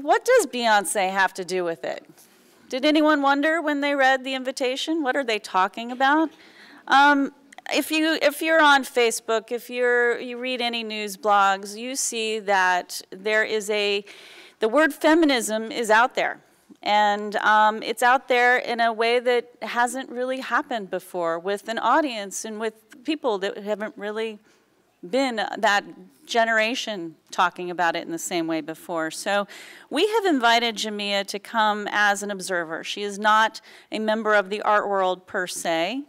what does Beyonce have to do with it? Did anyone wonder when they read the invitation? What are they talking about? If you're on Facebook, if you read any news blogs, you see that there is the word feminism is out there. And it's out there in a way that hasn't really happened before, with an audience and with people that haven't really been that generation talking about it in the same way before. So we have invited Jamia to come as an observer. She is not a member of the art world per se.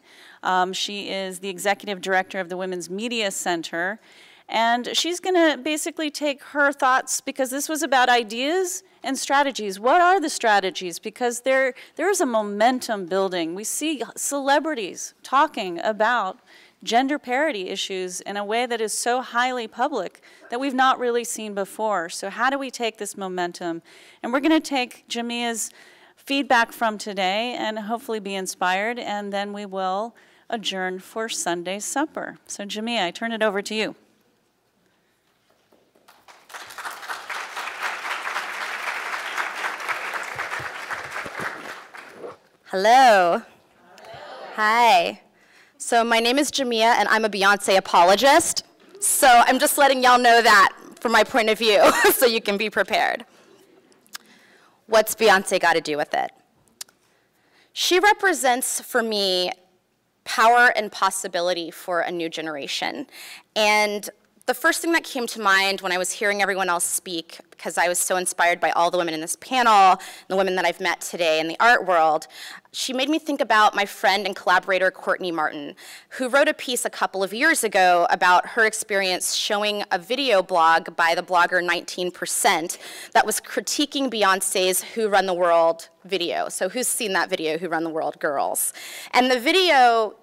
She is the executive director of the Women's Media Center. And she's going to basically take her thoughts, because this was about ideas and strategies. What are the strategies? Because there is a momentum building. We see celebrities talking about gender parity issues in a way that is so highly public that we've not really seen before. So how do we take this momentum? And we're going to take Jamia's feedback from today and hopefully be inspired, and then we will adjourn for Sunday supper. So Jamia, I turn it over to you. Hello. Hi. So my name is Jamia, and I'm a Beyonce apologist. So I'm just letting y'all know that from my point of view, so you can be prepared. What's Beyonce got to do with it? She represents, for me, power and possibility for a new generation. And the first thing that came to mind when I was hearing everyone else speak, because I was so inspired by all the women in this panel, the women that I've met today in the art world, she made me think about my friend and collaborator, Courtney Martin, who wrote a piece a couple of years ago about her experience showing a video blog by the blogger 19% that was critiquing Beyonce's Who Run the World video. So who's seen that video, Who Run the World, girls? And the video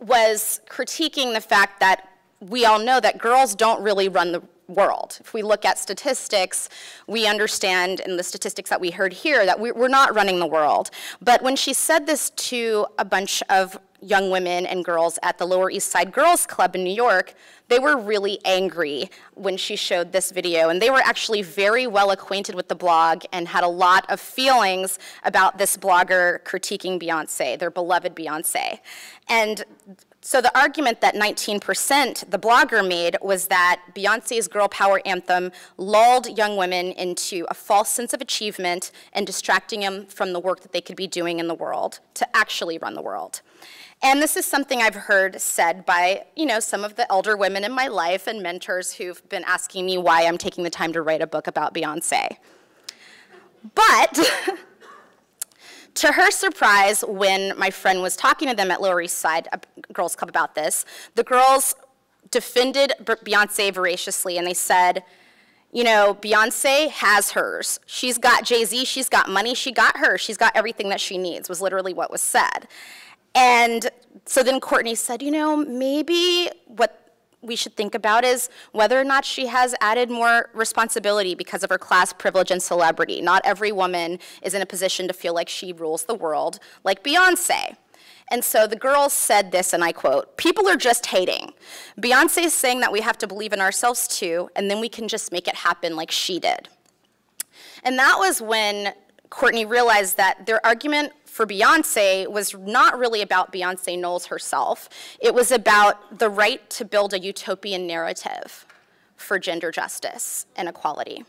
was critiquing the fact that we all know that girls don't really run the world. If we look at statistics, we understand in the statistics that we heard here that we're not running the world. But when she said this to a bunch of young women and girls at the Lower East Side Girls Club in New York, they were really angry when she showed this video. And they were actually very well acquainted with the blog and had a lot of feelings about this blogger critiquing Beyonce, their beloved Beyonce. And so the argument that 19%, the blogger, made was that Beyonce's girl power anthem lulled young women into a false sense of achievement and distracting them from the work that they could be doing in the world to actually run the world. And this is something I've heard said by, some of the elder women in my life and mentors who've been asking me why I'm taking the time to write a book about Beyonce. But to her surprise, when my friend was talking to them at Lower East Side Girls Club about this, the girls defended Beyonce voraciously, and they said, Beyonce has hers. She's got Jay-Z, she's got money, she got hers, she's got everything that she needs, was literally what was said. And so then Courtney said, maybe what we should think about is whether or not she has added more responsibility because of her class, privilege, and celebrity. Not every woman is in a position to feel like she rules the world like Beyonce. And so the girls said this, and I quote, "People are just hating. Beyonce is saying that we have to believe in ourselves too, and then we can just make it happen like she did." And that was when Courtney realized that their argument for Beyonce was not really about Beyonce Knowles herself. It was about the right to build a utopian narrative for gender justice and equality.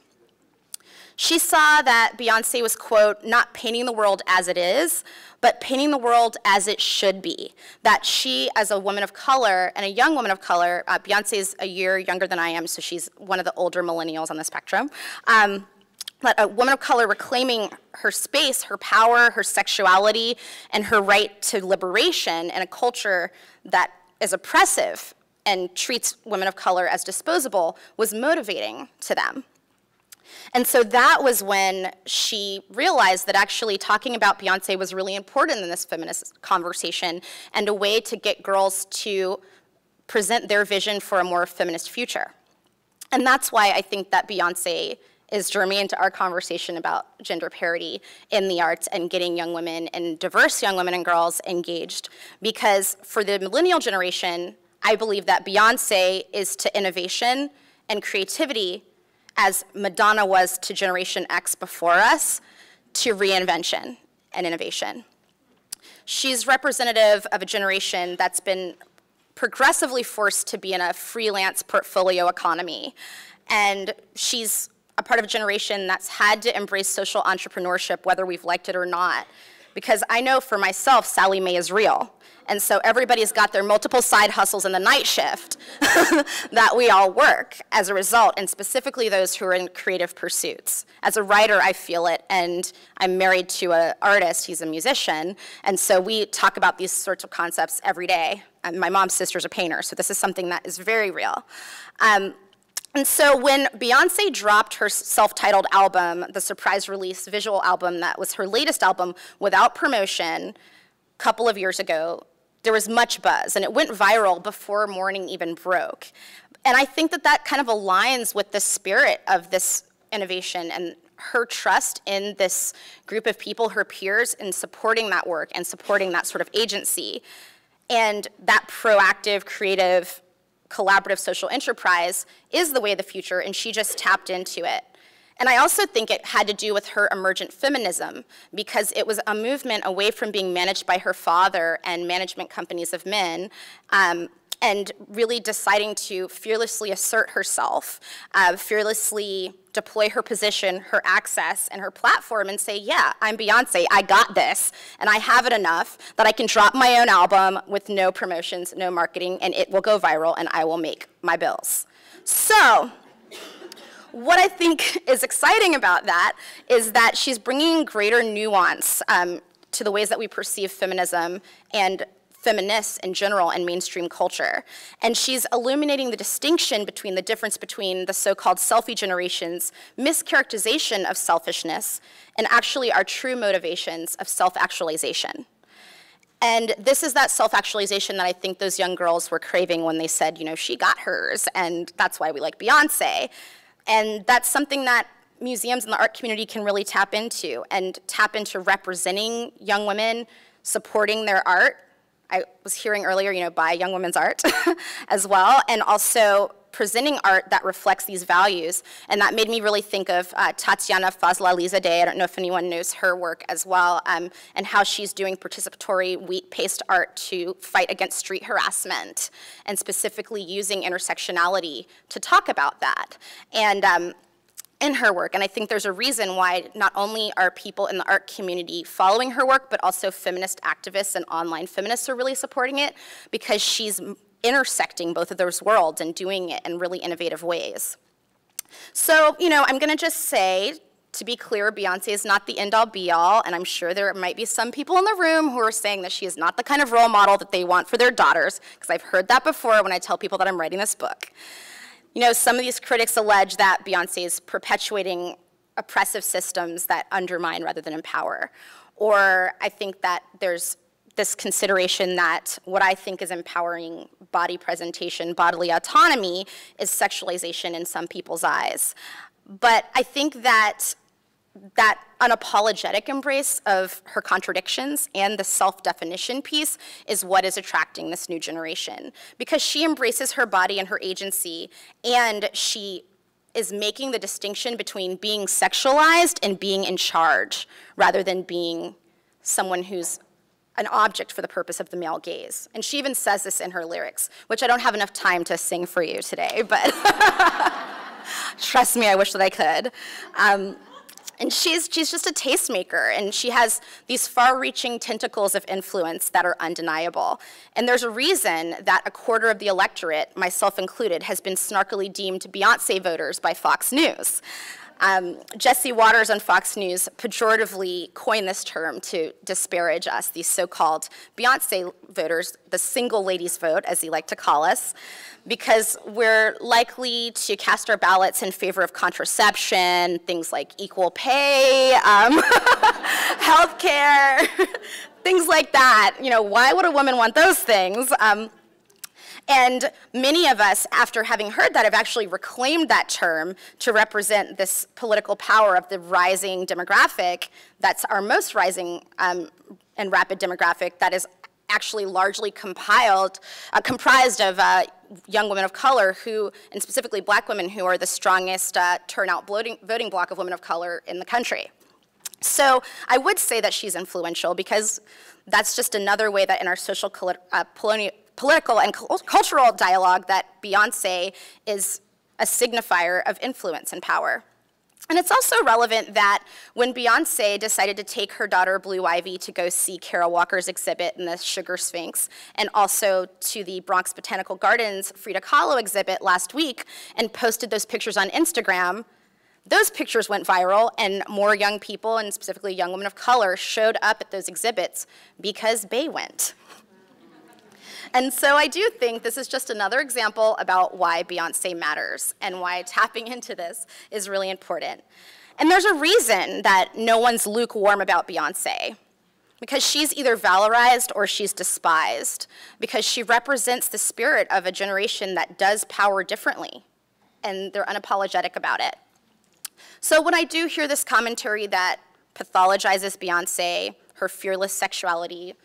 She saw that Beyonce was, quote, not painting the world as it is, but painting the world as it should be. That she, as a woman of color, and a young woman of color, Beyonce is a year younger than I am, so she's one of the older millennials on the spectrum, but a woman of color reclaiming her space, her power, her sexuality, and her right to liberation in a culture that is oppressive and treats women of color as disposable was motivating to them. And so that was when she realized that actually talking about Beyonce was really important in this feminist conversation and a way to get girls to present their vision for a more feminist future. And that's why I think that Beyonce is germane to our conversation about gender parity in the arts and getting young women and diverse young women and girls engaged. Because for the millennial generation, I believe that Beyonce is to innovation and creativity as Madonna was to Generation X before us, to reinvention and innovation. She's representative of a generation that's been progressively forced to be in a freelance portfolio economy. And she's a part of a generation that's had to embrace social entrepreneurship, whether we've liked it or not. Because I know for myself, Sally Mae is real. And so everybody's got their multiple side hustles in the night shift that we all work as a result, and specifically those who are in creative pursuits. As a writer, I feel it, and I'm married to an artist, he's a musician, and so we talk about these sorts of concepts every day. My mom's sister's a painter, so this is something that is very real. And so when Beyonce dropped her self-titled album, the surprise release visual album that was her latest album without promotion, a couple of years ago, there was much buzz, and it went viral before morning even broke. And I think that that kind of aligns with the spirit of this innovation and her trust in this group of people, her peers, in supporting that work and supporting that sort of agency. And that proactive, creative, collaborative social enterprise is the way of the future, and she just tapped into it. And I also think it had to do with her emergent feminism, because it was a movement away from being managed by her father and management companies of men, and really deciding to fearlessly assert herself, fearlessly deploy her position, her access, and her platform and say, yeah, I'm Beyonce, I got this, and I have it enough that I can drop my own album with no promotions, no marketing, and it will go viral, and I will make my bills. So, what I think is exciting about that is that she's bringing greater nuance to the ways that we perceive feminism and feminists in general in mainstream culture. And she's illuminating the distinction between the difference between the so-called selfie generation's mischaracterization of selfishness and actually our true motivations of self-actualization. And this is that self-actualization that I think those young girls were craving when they said, you know, she got hers, and that's why we like Beyonce. And that's something that museums and the art community can really tap into representing young women, supporting their art. I was hearing earlier, you know, buy young women's art as well, and also presenting art that reflects these values. And that made me really think of Tatiana Fazlalizadeh. I don't know if anyone knows her work as well, and how she's doing participatory wheat-paste art to fight against street harassment, and specifically using intersectionality to talk about that. And in her work, and I think there's a reason why not only are people in the art community following her work, but also feminist activists and online feminists are really supporting it, because she's intersecting both of those worlds and doing it in really innovative ways. So, you know, I'm gonna just say, to be clear, Beyonce is not the end-all be-all, and I'm sure there might be some people in the room who are saying that she is not the kind of role model that they want for their daughters, because I've heard that before when I tell people that I'm writing this book. You know, some of these critics allege that Beyonce is perpetuating oppressive systems that undermine rather than empower. Or I think that there's this consideration that what I think is empowering body presentation, bodily autonomy, is sexualization in some people's eyes. But I think that that unapologetic embrace of her contradictions and the self-definition piece is what is attracting this new generation, because she embraces her body and her agency, and she is making the distinction between being sexualized and being in charge, rather than being someone who's an object for the purpose of the male gaze. And she even says this in her lyrics, which I don't have enough time to sing for you today, but trust me, I wish that I could. And she's just a tastemaker, and she has these far-reaching tentacles of influence that are undeniable. And there's a reason that a quarter of the electorate, myself included, has been snarkily deemed Beyonce voters by Fox News. Jesse Waters on Fox News pejoratively coined this term to disparage us, these so-called Beyonce voters, the single ladies vote, as he liked to call us, because we're likely to cast our ballots in favor of contraception, things like equal pay, health care, things like that. You know, why would a woman want those things? And many of us, after having heard that, have actually reclaimed that term to represent this political power of the rising demographic that's our most rising and rapid demographic that is actually largely comprised of young women of color who, and specifically black women, who are the strongest turnout voting bloc of women of color in the country. So I would say that she's influential because that's just another way that in our social, political and cultural dialogue that Beyonce is a signifier of influence and power. And it's also relevant that when Beyonce decided to take her daughter Blue Ivy to go see Kara Walker's exhibit in the Sugar Sphinx, and also to the Bronx Botanical Gardens Frida Kahlo exhibit last week, and posted those pictures on Instagram, those pictures went viral, and more young people, and specifically young women of color, showed up at those exhibits because Bey went. And so I do think this is just another example about why Beyonce matters and why tapping into this is really important. And there's a reason that no one's lukewarm about Beyonce, because she's either valorized or she's despised, because she represents the spirit of a generation that does power differently, and they're unapologetic about it. So when I do hear this commentary that pathologizes Beyonce, her fearless sexuality,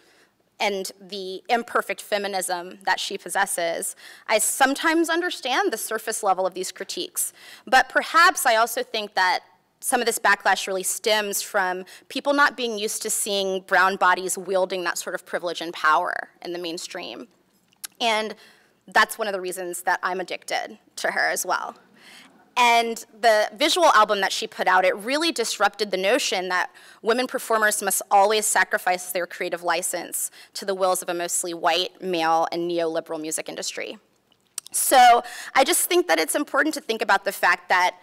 and the imperfect feminism that she possesses, I sometimes understand the surface level of these critiques. But perhaps I also think that some of this backlash really stems from people not being used to seeing brown bodies wielding that sort of privilege and power in the mainstream. And that's one of the reasons that I'm addicted to her as well. And the visual album that she put out, it really disrupted the notion that women performers must always sacrifice their creative license to the wills of a mostly white, male, and neoliberal music industry. So I just think that it's important to think about the fact that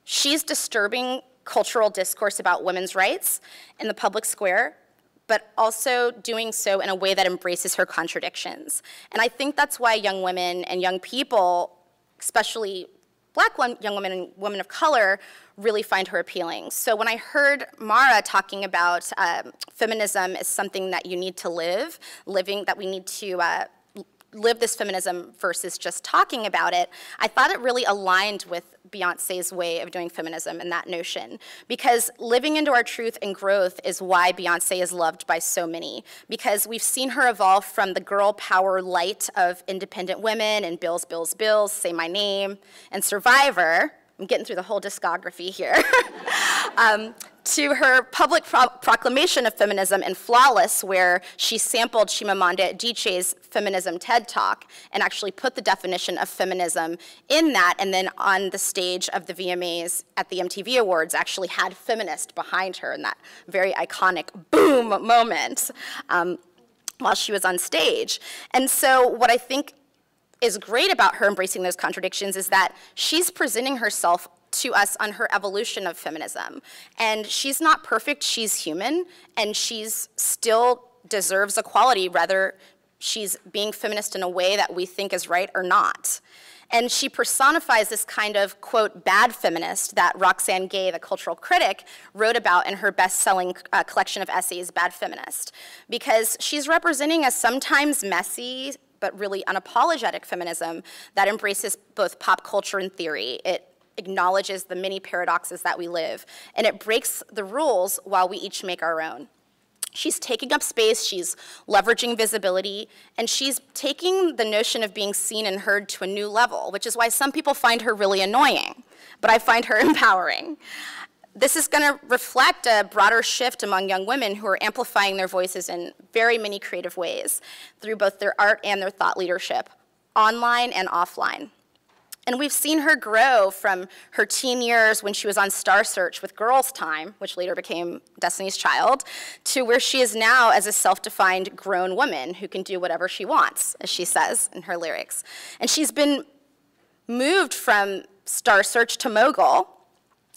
she's disturbing cultural discourse about women's rights in the public square, but also doing so in a way that embraces her contradictions. And I think that's why young women and young people, especially Black young women and women of color, really find her appealing. So when I heard Mara talking about feminism as something that you need to live, that we need to live this feminism versus just talking about it, I thought it really aligned with Beyonce's way of doing feminism and that notion. Because living into our truth and growth is why Beyonce is loved by so many. Because we've seen her evolve from the girl power light of independent women and Bills, Bills, Bills, Say My Name, and Survivor. I'm getting through the whole discography here. To her public proclamation of feminism in Flawless, where she sampled Chimamanda Adichie's feminism TED Talk and actually put the definition of feminism in that, and then on the stage of the VMAs at the MTV Awards actually had feminist behind her in that very iconic boom moment while she was on stage. And so what I think is great about her embracing those contradictions is that she's presenting herself to us on her evolution of feminism. And she's not perfect, she's human, and she's still deserves equality, whether she's being feminist in a way that we think is right or not. And she personifies this kind of, quote, bad feminist that Roxane Gay, the cultural critic, wrote about in her best-selling collection of essays, Bad Feminist, because she's representing a sometimes messy but really unapologetic feminism that embraces both pop culture and theory. It acknowledges the many paradoxes that we live, and it breaks the rules while we each make our own. She's taking up space, she's leveraging visibility, and she's taking the notion of being seen and heard to a new level, which is why some people find her really annoying, but I find her empowering. This is going to reflect a broader shift among young women who are amplifying their voices in very many creative ways through both their art and their thought leadership, online and offline. And we've seen her grow from her teen years when she was on Star Search with Girls' Time, which later became Destiny's Child, to where she is now as a self-defined grown woman who can do whatever she wants, as she says in her lyrics. And she's been moved from Star Search to Mogul,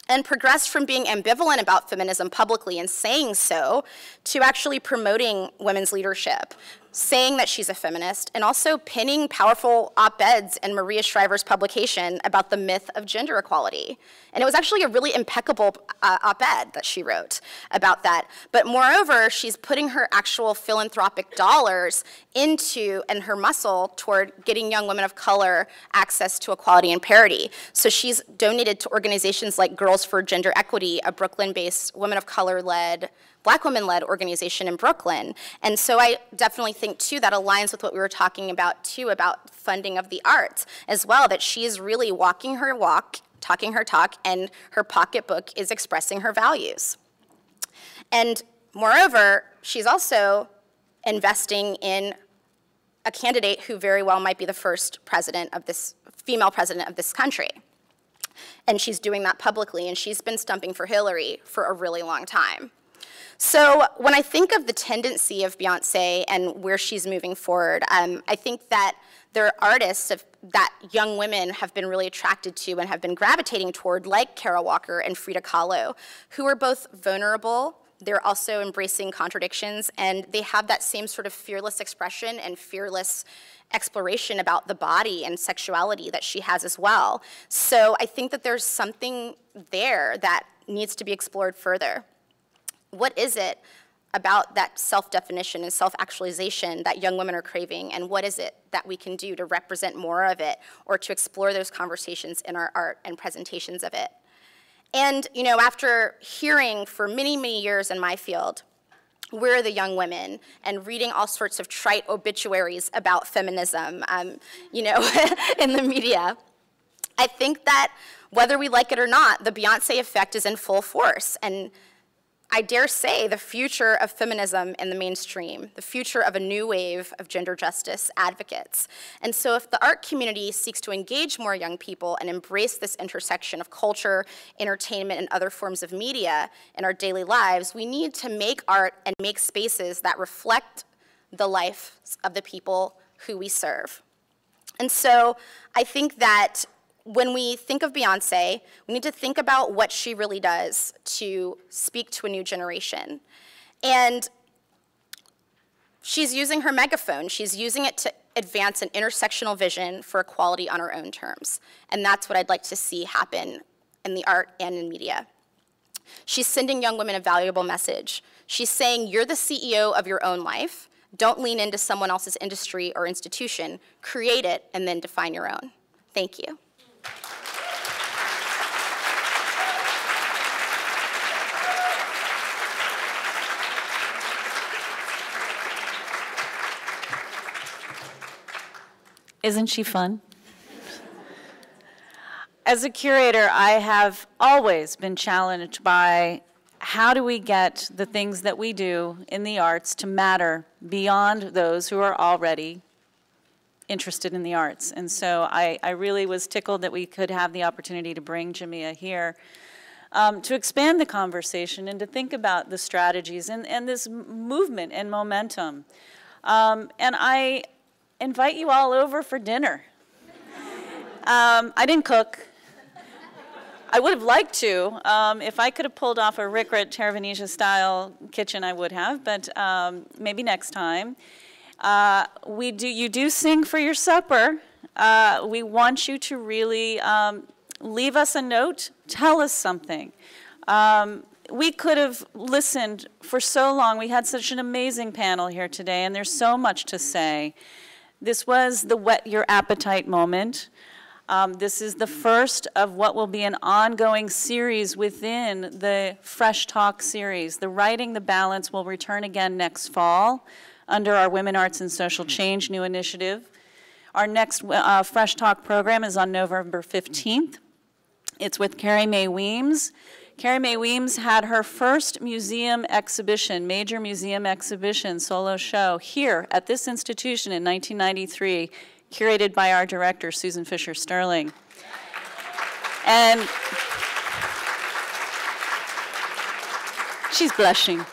and progressed from being ambivalent about feminism publicly and saying so to actually promoting women's leadership, saying that she's a feminist, and also penning powerful op-eds in Maria Shriver's publication about the myth of gender equality. And it was actually a really impeccable op-ed that she wrote about that. But moreover, she's putting her actual philanthropic dollars into and her muscle toward getting young women of color access to equality and parity. So she's donated to organizations like Girls for Gender Equity, a Brooklyn-based women of color-led, Black women-led organization in Brooklyn. And so I definitely think think, too, that aligns with what we were talking about, too, about funding of the arts as well, that she is really walking her walk, talking her talk, and her pocketbook is expressing her values. And moreover, she's also investing in a candidate who very well might be the first female president of this country. And she's doing that publicly, and she's been stumping for Hillary for a really long time. So when I think of the tendency of Beyonce and where she's moving forward, I think that there are artists that young women have been really attracted to and have been gravitating toward, like Kara Walker and Frida Kahlo, who are both vulnerable. They're also embracing contradictions, and they have that same sort of fearless expression and fearless exploration about the body and sexuality that she has as well. So I think that there's something there that needs to be explored further. What is it about that self-definition and self-actualization that young women are craving, and what is it that we can do to represent more of it or to explore those conversations in our art and presentations of it? And, you know, after hearing for many, many years in my field, we're the young women, and reading all sorts of trite obituaries about feminism, you know, in the media, I think that whether we like it or not, the Beyonce effect is in full force. And I dare say the future of feminism in the mainstream, the future of a new wave of gender justice advocates. And so if the art community seeks to engage more young people and embrace this intersection of culture, entertainment, and other forms of media in our daily lives, we need to make art and make spaces that reflect the lives of the people who we serve. And so I think that when we think of Beyonce, we need to think about what she really does to speak to a new generation. And she's using her megaphone. She's using it to advance an intersectional vision for equality on her own terms. And that's what I'd like to see happen in the art and in media. She's sending young women a valuable message. She's saying, you're the CEO of your own life. Don't lean into someone else's industry or institution. Create it and then define your own. Thank you. Isn't she fun? As a curator, I have always been challenged by how do we get the things that we do in the arts to matter beyond those who are already interested in the arts. And so I really was tickled that we could have the opportunity to bring Jamia here to expand the conversation and to think about the strategies and this movement and momentum. And I invite you all over for dinner. I didn't cook. I would have liked to. If I could have pulled off a Rick Ritt Terra style kitchen, I would have, but maybe next time. You do sing for your supper. We want you to really leave us a note, tell us something. We could have listened for so long. We had such an amazing panel here today, and there's so much to say. This was the whet your appetite moment. This is the first of what will be an ongoing series within the Fresh Talk series. The Writing the Balance will return again next fall under our Women, Arts, and Social Change new initiative. Our next Fresh Talk program is on November 15th. It's with Carrie Mae Weems. Carrie Mae Weems had her first museum exhibition, major museum exhibition, solo show, here at this institution in 1993, curated by our director, Susan Fisher Sterling. And she's blushing.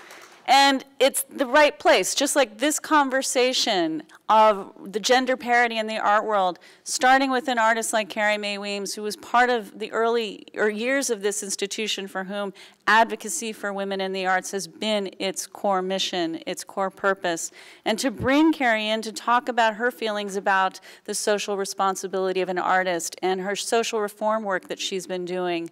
And it's the right place, just like this conversation of the gender parity in the art world, starting with an artist like Carrie Mae Weems, who was part of the early years of this institution, for whom advocacy for women in the arts has been its core mission, its core purpose. And to bring Carrie in to talk about her feelings about the social responsibility of an artist and her social reform work that she's been doing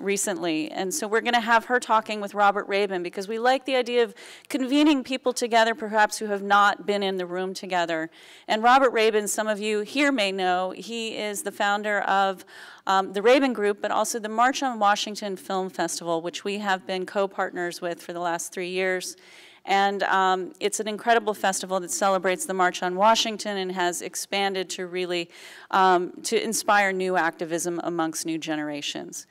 recently. And so we're going to have her talking with Robert Rabin, because we like the idea of convening people together, perhaps who have not been in the room together. And Robert Rabin, some of you here may know, he is the founder of the Rabin Group, but also the March on Washington Film Festival, which we have been co-partners with for the last 3 years. And it's an incredible festival that celebrates the March on Washington and has expanded to really to inspire new activism amongst new generations.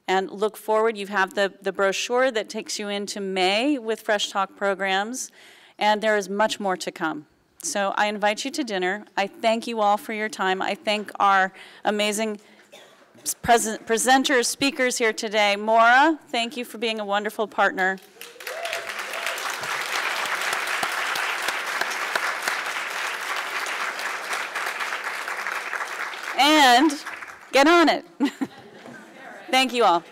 And look forward, you have the brochure that takes you into May with Fresh Talk programs, and there is much more to come. So I invite you to dinner. I thank you all for your time. I thank our amazing presenters, speakers here today. Maura, thank you for being a wonderful partner. And get on it. Thank you all.